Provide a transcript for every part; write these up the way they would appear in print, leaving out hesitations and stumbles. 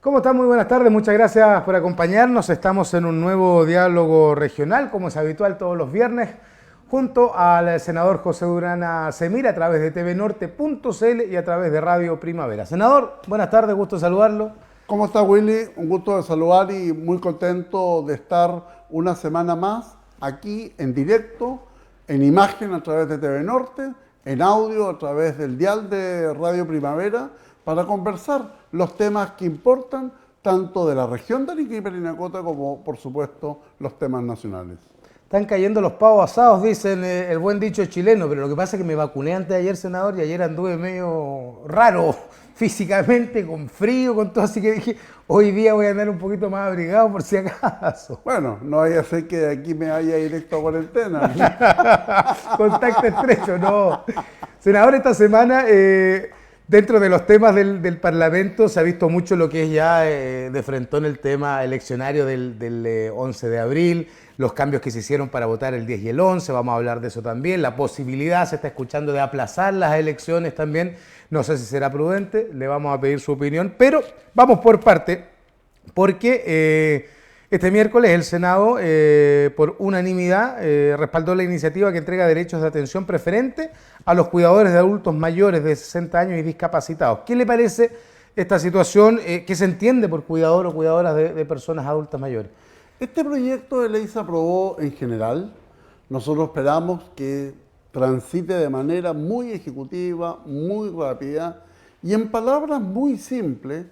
¿Cómo están? Muy buenas tardes, muchas gracias por acompañarnos. Estamos en un nuevo diálogo regional, como es habitual todos los viernes, junto al senador José Durana Semir a través de tvnorte.cl y a través de Radio Primavera. Senador, buenas tardes, gusto saludarlo. ¿Cómo está, Willy? Un gusto de saludar y muy contento de estar una semana más aquí en directo, en imagen a través de TV Norte, en audio a través del dial de Radio Primavera, para conversar los temas que importan tanto de la región de Arica y Parinacota como, por supuesto, los temas nacionales. Están cayendo los pavos asados, dicen el buen dicho chileno, pero lo que pasa es que me vacuné antes de ayer, senador, y ayer anduve medio raro físicamente, con frío, con todo, así que dije, hoy día voy a andar un poquito más abrigado por si acaso. Bueno, no vaya a ser que de aquí me vaya directo a cuarentena. Contacto estrecho, no. Senador, esta semana, dentro de los temas del Parlamento, se ha visto mucho lo que es ya de frentón el tema eleccionario del 11 de abril, los cambios que se hicieron para votar el 10 y el 11, vamos a hablar de eso también, la posibilidad, se está escuchando, de aplazar las elecciones también, no sé si será prudente, le vamos a pedir su opinión, pero vamos por parte, porque este miércoles el Senado, por unanimidad, respaldó la iniciativa que entrega derechos de atención preferente a los cuidadores de adultos mayores de 60 años y discapacitados. ¿Qué le parece esta situación? ¿Qué se entiende por cuidador o cuidadoras de personas adultas mayores? Este proyecto de ley se aprobó en general. Nosotros esperamos que transite de manera muy ejecutiva, muy rápida y en palabras muy simples,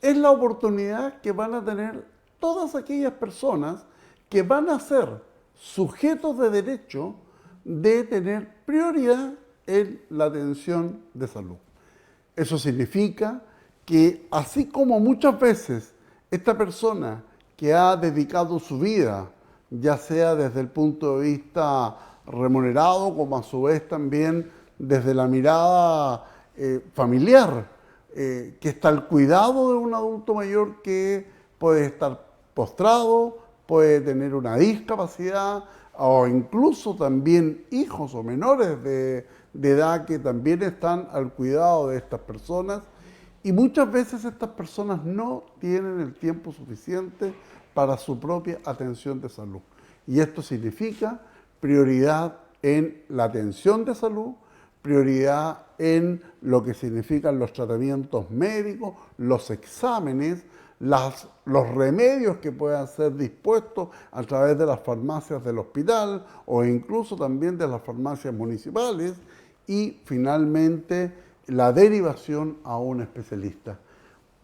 es la oportunidad que van a tener todas aquellas personas que van a ser sujetos de derecho de tener prioridad en la atención de salud. Eso significa que así como muchas veces esta persona que ha dedicado su vida, ya sea desde el punto de vista remunerado, como a su vez también desde la mirada familiar, que está al cuidado de un adulto mayor que puede estar postrado, puede tener una discapacidad, o incluso también hijos o menores de edad que también están al cuidado de estas personas. Y muchas veces estas personas no tienen el tiempo suficiente para su propia atención de salud. Y esto significa prioridad en la atención de salud, prioridad en lo que significan los tratamientos médicos, los exámenes, los remedios que puedan ser dispuestos a través de las farmacias del hospital o incluso también de las farmacias municipales y finalmente la derivación a un especialista.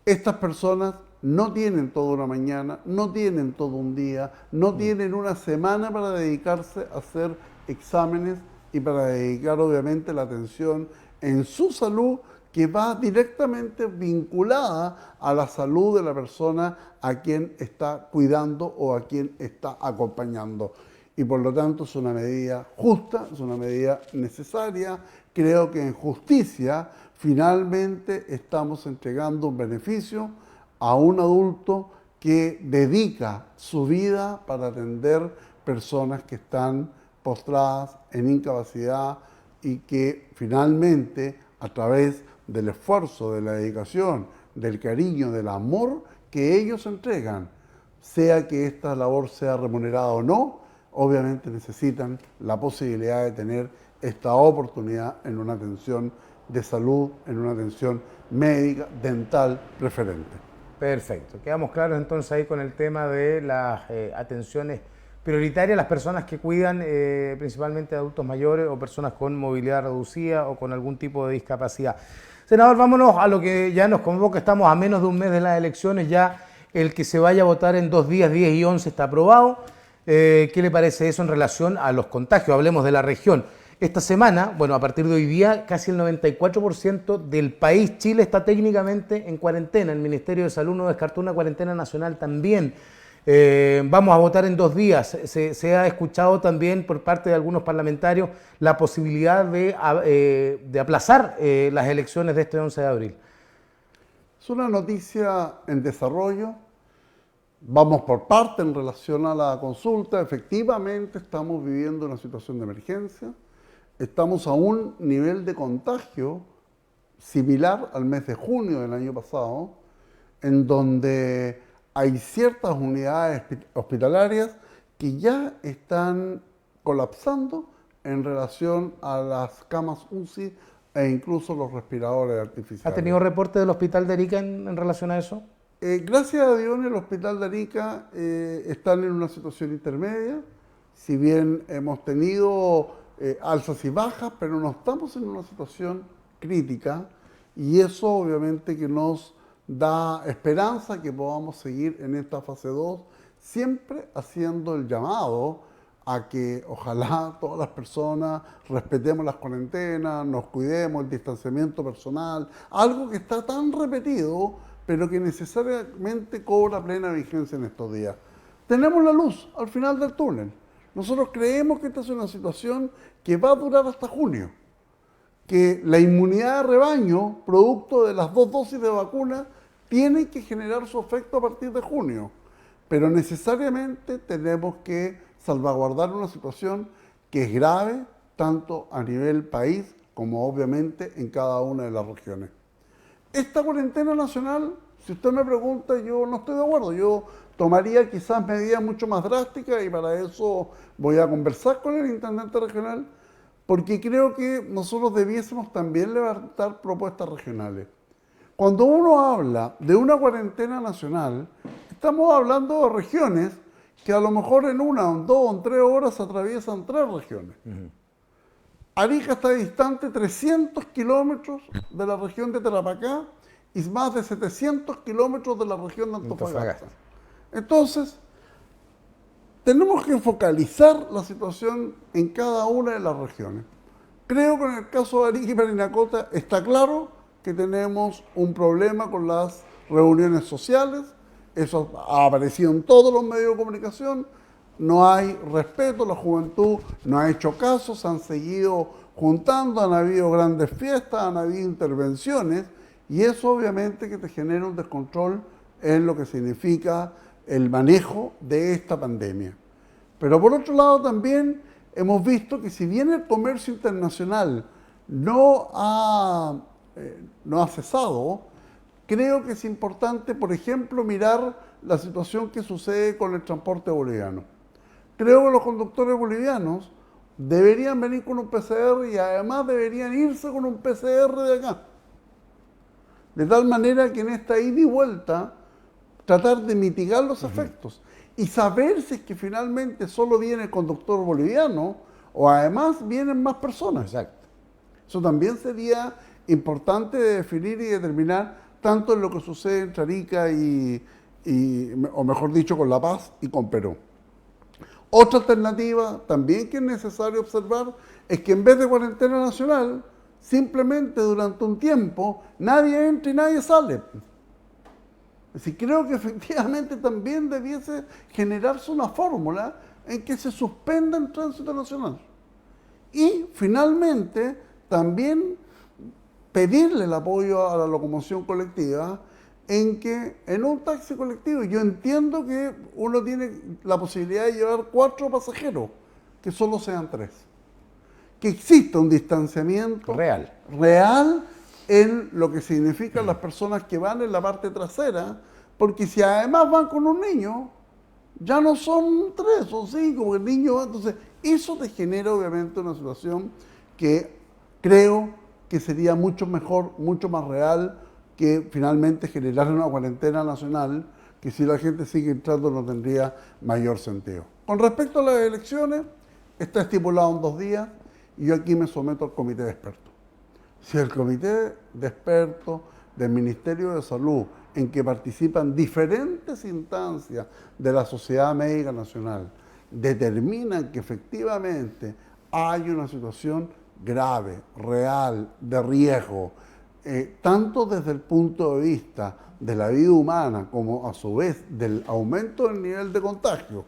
Estas personas no tienen toda una mañana, no tienen todo un día, no tienen una semana para dedicarse a hacer exámenes y para dedicar obviamente la atención en su salud que va directamente vinculada a la salud de la persona a quien está cuidando o a quien está acompañando. Y por lo tanto es una medida justa, es una medida necesaria. Creo que en justicia finalmente estamos entregando un beneficio a un adulto que dedica su vida para atender personas que están postradas en incapacidad y que finalmente a través del esfuerzo, de la dedicación, del cariño, del amor que ellos entregan, sea que esta labor sea remunerada o no, obviamente necesitan la posibilidad de tener esta oportunidad en una atención de salud, en una atención médica, dental preferente. Perfecto, quedamos claros entonces ahí con el tema de las atenciones prioritarias, las personas que cuidan principalmente adultos mayores o personas con movilidad reducida o con algún tipo de discapacidad. Senador, vámonos a lo que ya nos convoca, estamos a menos de un mes de las elecciones, ya el que se vaya a votar en 2 días, 10 y 11 está aprobado. ¿Qué le parece eso en relación a los contagios? Hablemos de la región. Esta semana, bueno, a partir de hoy día, casi el 94% del país, Chile, está técnicamente en cuarentena. El Ministerio de Salud no descartó una cuarentena nacional también. Vamos a votar en 2 días. Se ha escuchado también por parte de algunos parlamentarios la posibilidad de aplazar las elecciones de este 11 de abril. Es una noticia en desarrollo. Vamos por parte en relación a la consulta. Efectivamente, estamos viviendo una situación de emergencia. Estamos a un nivel de contagio similar al mes de junio del año pasado. en donde hay ciertas unidades hospitalarias que ya están colapsando en relación a las camas UCI e incluso los respiradores artificiales. ¿Ha tenido reporte del hospital de Arica en relación a eso? Gracias a Dios, en el hospital de Arica están en una situación intermedia. Si bien hemos tenido alzas y bajas, pero no estamos en una situación crítica, y eso obviamente que nos da esperanza que podamos seguir en esta fase 2, siempre haciendo el llamado a que ojalá todas las personas respetemos las cuarentenas, nos cuidemos, el distanciamiento personal, algo que está tan repetido, pero que necesariamente cobra plena vigencia en estos días. Tenemos la luz al final del túnel. Nosotros creemos que esta es una situación que va a durar hasta junio, que la inmunidad de rebaño, producto de las 2 dosis de vacuna, tiene que generar su efecto a partir de junio, pero necesariamente tenemos que salvaguardar una situación que es grave, tanto a nivel país como obviamente en cada una de las regiones. Esta cuarentena nacional, si usted me pregunta, yo no estoy de acuerdo. Yo tomaría quizás medidas mucho más drásticas y para eso voy a conversar con el intendente regional, porque creo que nosotros debiésemos también levantar propuestas regionales. Cuando uno habla de una cuarentena nacional, estamos hablando de regiones que a lo mejor en 1, 2 o 3 horas atraviesan 3 regiones. Arica está distante 300 kilómetros de la región de Tarapacá y más de 700 kilómetros de la región de Antofagasta. Entonces, tenemos que focalizar la situación en cada una de las regiones. Creo que en el caso de Arica y Parinacota está claro que tenemos un problema con las reuniones sociales. Eso ha aparecido en todos los medios de comunicación. No hay respeto, la juventud no ha hecho caso, se han seguido juntando, han habido grandes fiestas, han habido intervenciones, y eso obviamente que te genera un descontrol en lo que significa el manejo de esta pandemia. Pero por otro lado también hemos visto que si bien el comercio internacional no ha cesado, creo que es importante, por ejemplo, mirar la situación que sucede con el transporte boliviano. Creo que los conductores bolivianos deberían venir con un PCR y además deberían irse con un PCR de acá. De tal manera que en esta ida y vuelta tratar de mitigar los efectos y saber si es que finalmente solo viene el conductor boliviano o además vienen más personas. Exacto. Eso también sería importante de definir y determinar tanto en lo que sucede entre Arica o mejor dicho, con La Paz y con Perú. Otra alternativa también que es necesario observar es que en vez de cuarentena nacional, simplemente durante un tiempo nadie entra y nadie sale. Es decir, creo que efectivamente también debiese generarse una fórmula en que se suspenda el tránsito nacional. Y finalmente también pedirle el apoyo a la locomoción colectiva en que en un taxi colectivo yo entiendo que uno tiene la posibilidad de llevar 4 pasajeros, que solo sean 3. Que exista un distanciamiento real en lo que significan las personas que van en la parte trasera, porque si además van con un niño, ya no son 3, son 5, porque el niño va, entonces eso te genera obviamente una situación que creo que sería mucho mejor, mucho más real que finalmente generar una cuarentena nacional, que si la gente sigue entrando no tendría mayor sentido. Con respecto a las elecciones, está estipulado en 2 días y yo aquí me someto al comité de expertos. Si el comité de expertos del Ministerio de Salud, en que participan diferentes instancias de la Sociedad Médica Nacional, determinan que efectivamente hay una situación grave, real, de riesgo, tanto desde el punto de vista de la vida humana como a su vez del aumento del nivel de contagio,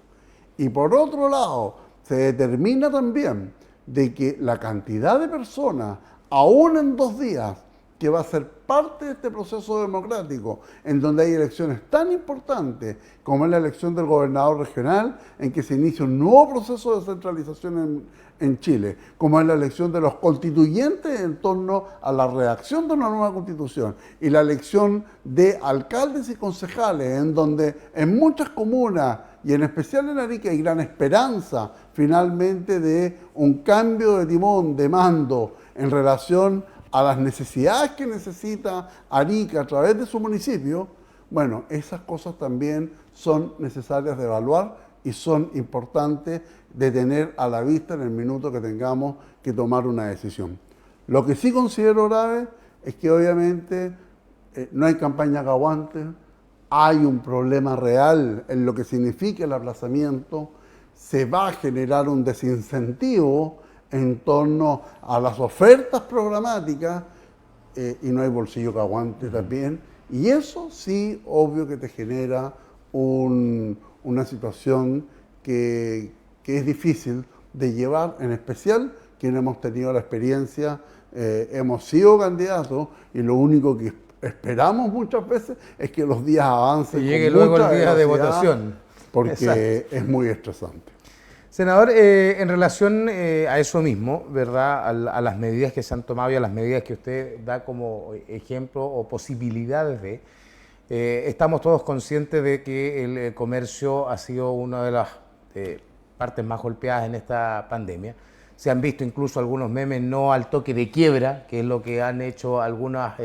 y por otro lado se determina también de que la cantidad de personas, aún en 2 días, que va a ser parte de este proceso democrático, en donde hay elecciones tan importantes como es la elección del gobernador regional, en que se inicia un nuevo proceso de descentralización en Chile, como es la elección de los constituyentes en torno a la redacción de una nueva constitución, y la elección de alcaldes y concejales, en donde en muchas comunas, y en especial en Arica, hay gran esperanza finalmente de un cambio de timón, de mando, en relación a las necesidades que necesita Arica a través de su municipio. Bueno, esas cosas también son necesarias de evaluar y son importantes de tener a la vista en el minuto que tengamos que tomar una decisión. Lo que sí considero grave es que obviamente no hay campaña que aguante, hay un problema real en lo que significa el aplazamiento, se va a generar un desincentivo en torno a las ofertas programáticas y no hay bolsillo que aguante también. Y eso sí, obvio que te genera una situación que es difícil de llevar, en especial quienes hemos tenido la experiencia, hemos sido candidatos y lo único que esperamos muchas veces es que los días avancen. Que llegue luego el día de votación. Porque Exacto. es muy estresante. Senador, en relación a eso mismo, ¿verdad? A las medidas que se han tomado y a las medidas que usted da como ejemplo o posibilidades de, estamos todos conscientes de que el comercio ha sido una de las partes más golpeadas en esta pandemia. Se han visto incluso algunos memes no al toque de quiebra, que es lo que han hecho algunas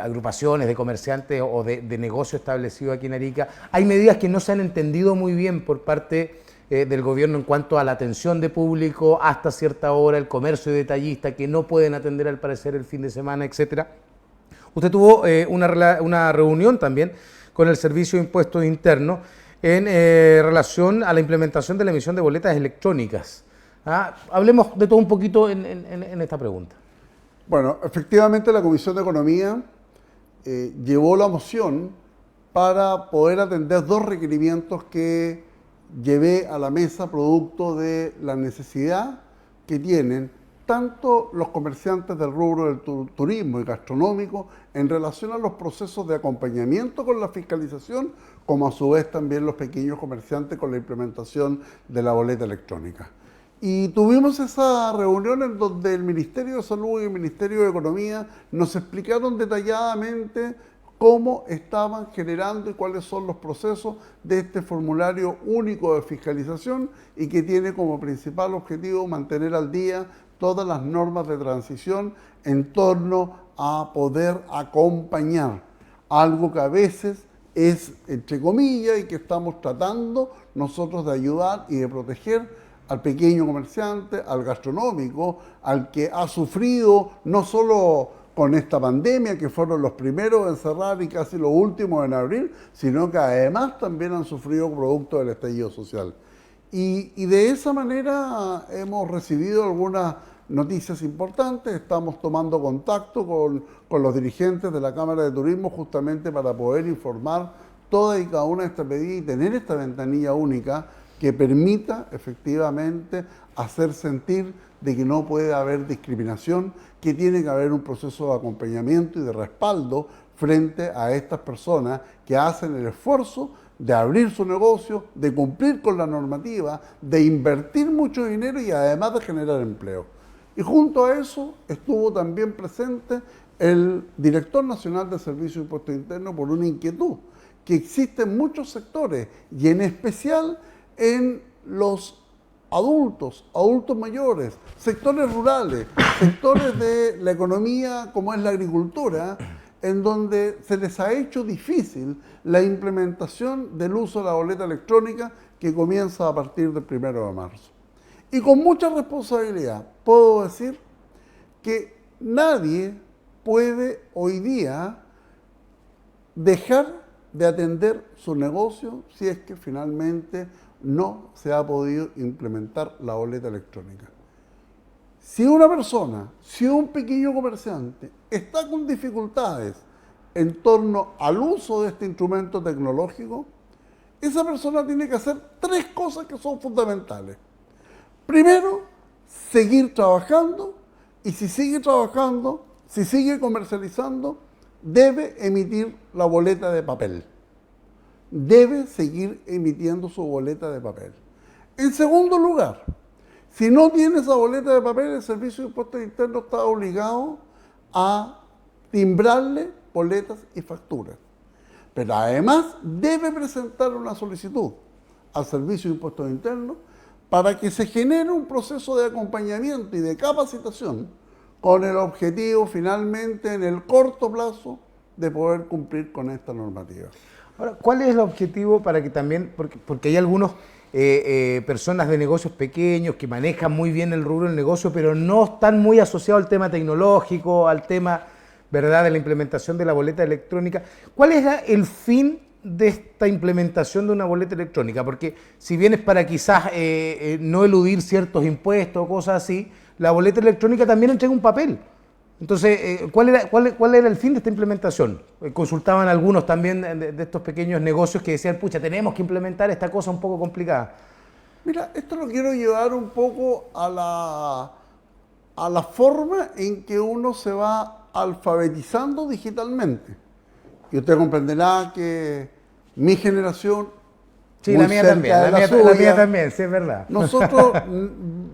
agrupaciones de comerciantes o de negocio establecido aquí en Arica. Hay medidas que no se han entendido muy bien por parte del gobierno en cuanto a la atención de público hasta cierta hora, el comercio detallista que no pueden atender al parecer el fin de semana, etcétera. Usted tuvo una reunión también con el Servicio de Impuestos Internos en relación a la implementación de la emisión de boletas electrónicas. Hablemos de todo un poquito en esta pregunta. Bueno, efectivamente la Comisión de Economía llevó la moción para poder atender dos requerimientos que llevé a la mesa producto de la necesidad que tienen tanto los comerciantes del rubro del turismo y gastronómico en relación a los procesos de acompañamiento con la fiscalización, como a su vez también los pequeños comerciantes con la implementación de la boleta electrónica. Y tuvimos esa reunión en donde el Ministerio de Salud y el Ministerio de Economía nos explicaron detalladamente cómo estaban generando y cuáles son los procesos de este formulario único de fiscalización y que tiene como principal objetivo mantener al día todas las normas de transición en torno a poder acompañar algo que a veces es, entre comillas, y que estamos tratando nosotros de ayudar y de proteger al pequeño comerciante, al gastronómico, al que ha sufrido no solo con esta pandemia, que fueron los primeros en cerrar y casi los últimos en abrir, sino que además también han sufrido producto del estallido social. Y de esa manera hemos recibido algunas noticias importantes, estamos tomando contacto con los dirigentes de la Cámara de Turismo justamente para poder informar todas y cada una de estas medidas y tener esta ventanilla única que permita efectivamente hacer sentir de que no puede haber discriminación, que tiene que haber un proceso de acompañamiento y de respaldo frente a estas personas que hacen el esfuerzo de abrir su negocio, de cumplir con la normativa, de invertir mucho dinero y además de generar empleo. Y junto a eso estuvo también presente el director nacional de Servicio de Impuestos Internos por una inquietud que existe en muchos sectores y en especial en los adultos mayores, sectores rurales, sectores de la economía como es la agricultura, en donde se les ha hecho difícil la implementación del uso de la boleta electrónica que comienza a partir del 1 de marzo. Y con mucha responsabilidad puedo decir que nadie puede hoy día dejar de atender su negocio si es que finalmente no se ha podido implementar la boleta electrónica. Si una persona, si un pequeño comerciante está con dificultades en torno al uso de este instrumento tecnológico, esa persona tiene que hacer tres cosas que son fundamentales. Primero, seguir trabajando y si sigue trabajando, si sigue comercializando, debe emitir la boleta de papel. Debe seguir emitiendo su boleta de papel. En segundo lugar, si no tiene esa boleta de papel, el Servicio de Impuestos Internos está obligado a timbrarle boletas y facturas. Pero además debe presentar una solicitud al Servicio de Impuestos Internos para que se genere un proceso de acompañamiento y de capacitación con el objetivo finalmente en el corto plazo de poder cumplir con esta normativa. Ahora, ¿cuál es el objetivo para que también, porque hay algunos personas de negocios pequeños que manejan muy bien el rubro del negocio, pero no están muy asociados al tema tecnológico, al tema, ¿verdad?, de la implementación de la boleta electrónica? ¿Cuál es el fin de esta implementación de una boleta electrónica? Porque si bien es para quizás no eludir ciertos impuestos o cosas así, la boleta electrónica también entrega un papel. Entonces, ¿cuál era el fin de esta implementación? Consultaban algunos también de estos pequeños negocios que decían, pucha, tenemos que implementar esta cosa un poco complicada. Mira, esto lo quiero llevar un poco a la forma en que uno se va alfabetizando digitalmente. Y usted comprenderá que mi generación, sí, muy la mía cerca también, de la mía también, sí, es verdad. Nosotros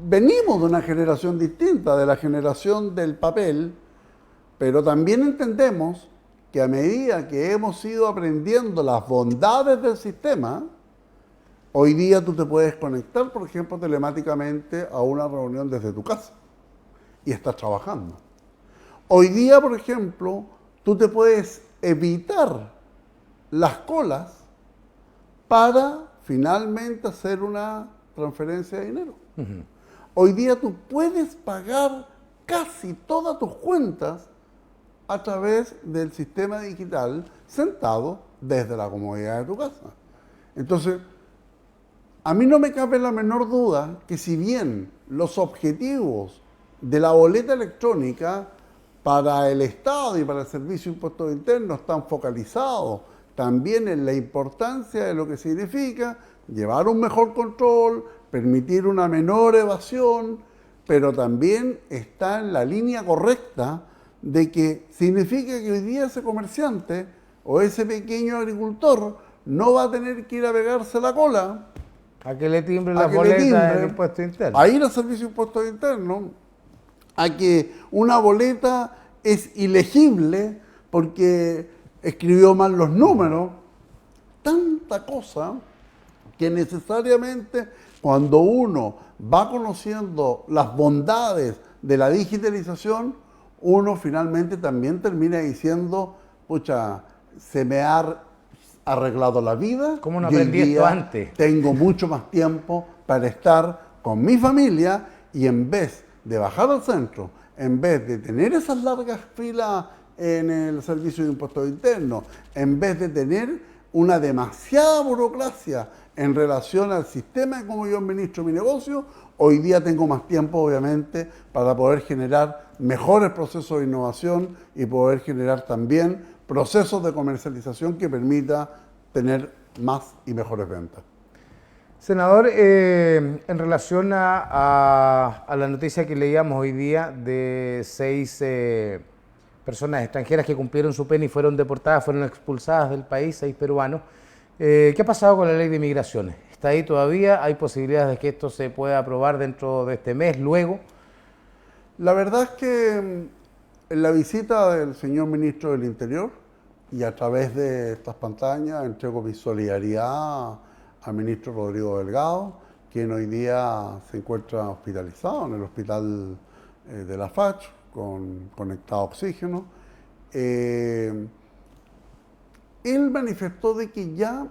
venimos de una generación distinta, de la generación del papel, pero también entendemos que a medida que hemos ido aprendiendo las bondades del sistema, hoy día tú te puedes conectar, por ejemplo, telemáticamente a una reunión desde tu casa y estás trabajando. Hoy día, por ejemplo, tú te puedes evitar las colas para finalmente hacer una transferencia de dinero. Hoy día tú puedes pagar casi todas tus cuentas a través del sistema digital sentado desde la comodidad de tu casa. Entonces, a mí no me cabe la menor duda que si bien los objetivos de la boleta electrónica para el Estado y para el Servicio de Impuestos Internos están focalizados también en la importancia de lo que significa llevar un mejor control, permitir una menor evasión, pero también está en la línea correcta de que significa que hoy día ese comerciante o ese pequeño agricultor no va a tener que ir a pegarse la cola a que le timbre la boleta del impuesto interno. A ir al Servicio de Impuestos Internos, a que una boleta es ilegible porque escribió mal los números, tanta cosa que necesariamente cuando uno va conociendo las bondades de la digitalización, uno finalmente también termina diciendo, pucha, se me ha arreglado la vida. ¿Cómo no aprendí esto antes? Tengo mucho más tiempo para estar con mi familia y en vez de bajar al centro, en vez de tener esas largas filas en el Servicio de Impuestos Internos, en vez de tener una demasiada burocracia en relación al sistema de cómo yo administro mi negocio, hoy día tengo más tiempo, obviamente, para poder generar mejores procesos de innovación y poder generar también procesos de comercialización que permita tener más y mejores ventas. Senador, en relación a la noticia que leíamos hoy día de 6 personas extranjeras que cumplieron su pena y fueron deportadas, fueron expulsadas del país, 6 peruanos, ¿qué ha pasado con la ley de migraciones? ¿Está ahí todavía? ¿Hay posibilidades de que esto se pueda aprobar dentro de este mes, luego? La verdad es que en la visita del señor ministro del Interior y a través de estas pantallas entrego mi solidaridad al ministro Rodrigo Delgado, quien hoy día se encuentra hospitalizado en el hospital de la FACH, conectado a oxígeno. Él manifestó de que ya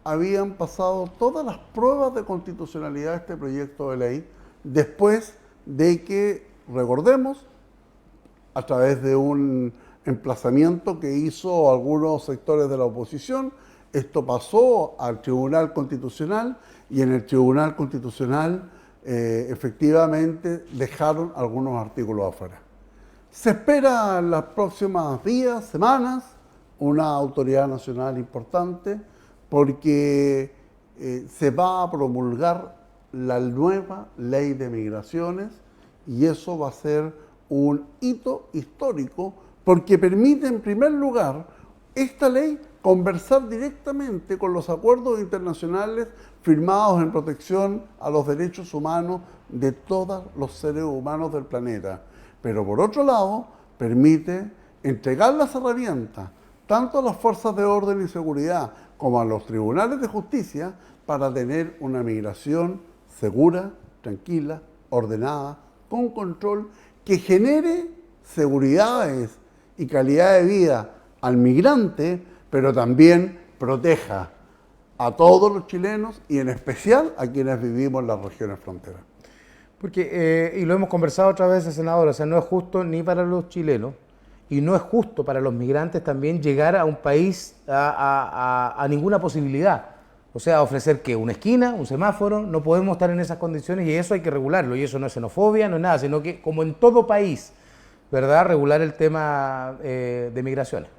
habían pasado todas las pruebas de constitucionalidad de este proyecto de ley, después de que, recordemos, a través de un emplazamiento que hizo algunos sectores de la oposición, esto pasó al Tribunal Constitucional y en el Tribunal Constitucional efectivamente dejaron algunos artículos afuera. Se espera en los próximos días, semanas, una autoridad nacional importante porque se va a promulgar la nueva ley de migraciones y eso va a ser un hito histórico porque permite, en primer lugar, esta ley conversar directamente con los acuerdos internacionales firmados en protección a los derechos humanos de todos los seres humanos del planeta. Pero por otro lado, permite entregar las herramientas tanto a las fuerzas de orden y seguridad como a los tribunales de justicia para tener una migración segura, tranquila, ordenada, con control, que genere seguridades y calidad de vida al migrante, pero también proteja a todos los chilenos y en especial a quienes vivimos en las regiones fronteras. Porque, y lo hemos conversado otra vez, senador, o sea, no es justo ni para los chilenos y no es justo para los migrantes también llegar a un país a ninguna posibilidad. O sea, ofrecer que una esquina, un semáforo, no podemos estar en esas condiciones y eso hay que regularlo. Y eso no es xenofobia, no es nada, sino que como en todo país, ¿verdad? Regular el tema de migraciones.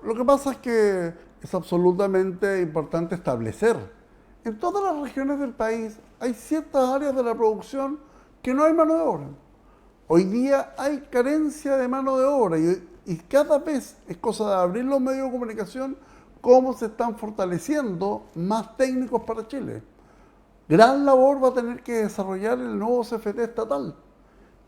Lo que pasa es que es absolutamente importante establecer. En todas las regiones del país hay ciertas áreas de la producción que no hay mano de obra. Hoy día hay carencia de mano de obra y cada vez es cosa de abrir los medios de comunicación cómo se están fortaleciendo más técnicos para Chile. Gran labor va a tener que desarrollar el nuevo CFT estatal.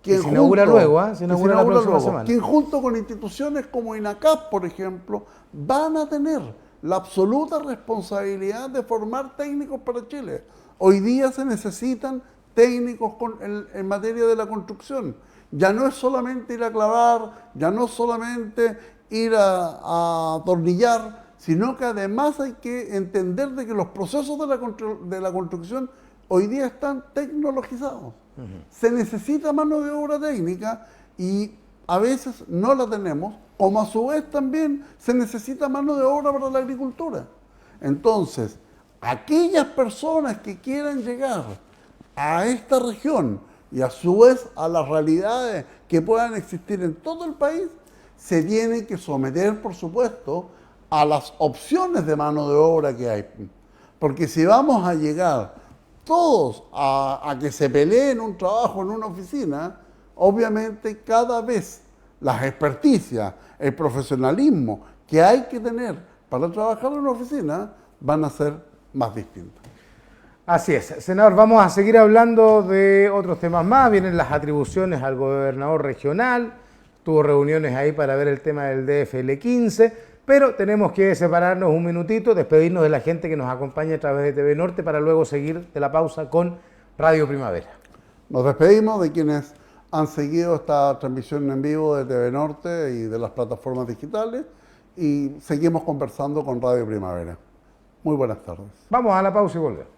Que se inaugura luego, se inaugura la próxima semana. Quien junto con instituciones como INACAP, por ejemplo, van a tener la absoluta responsabilidad de formar técnicos para Chile. Hoy día se necesitan técnicos en materia de la construcción. Ya no es solamente ir a clavar, ya no es solamente ir a atornillar, sino que además hay que entender de que los procesos de la construcción hoy día están tecnologizados. Se necesita mano de obra técnica y a veces no la tenemos, como a su vez también se necesita mano de obra para la agricultura. Entonces, aquellas personas que quieran llegar a esta región y a su vez a las realidades que puedan existir en todo el país, se tienen que someter, por supuesto, a las opciones de mano de obra que hay. Porque si vamos a llegar todos a que se peleen un trabajo en una oficina, obviamente cada vez las experticias, el profesionalismo que hay que tener para trabajar en una oficina van a ser más distintos. Así es. Senador, vamos a seguir hablando de otros temas más. Vienen las atribuciones al gobernador regional. Tuvo reuniones ahí para ver el tema del DFL 15. Pero tenemos que separarnos un minutito, despedirnos de la gente que nos acompaña a través de TV Norte para luego seguir de la pausa con Radio Primavera. Nos despedimos de quienes han seguido esta transmisión en vivo de TV Norte y de las plataformas digitales y seguimos conversando con Radio Primavera. Muy buenas tardes. Vamos a la pausa y volvemos.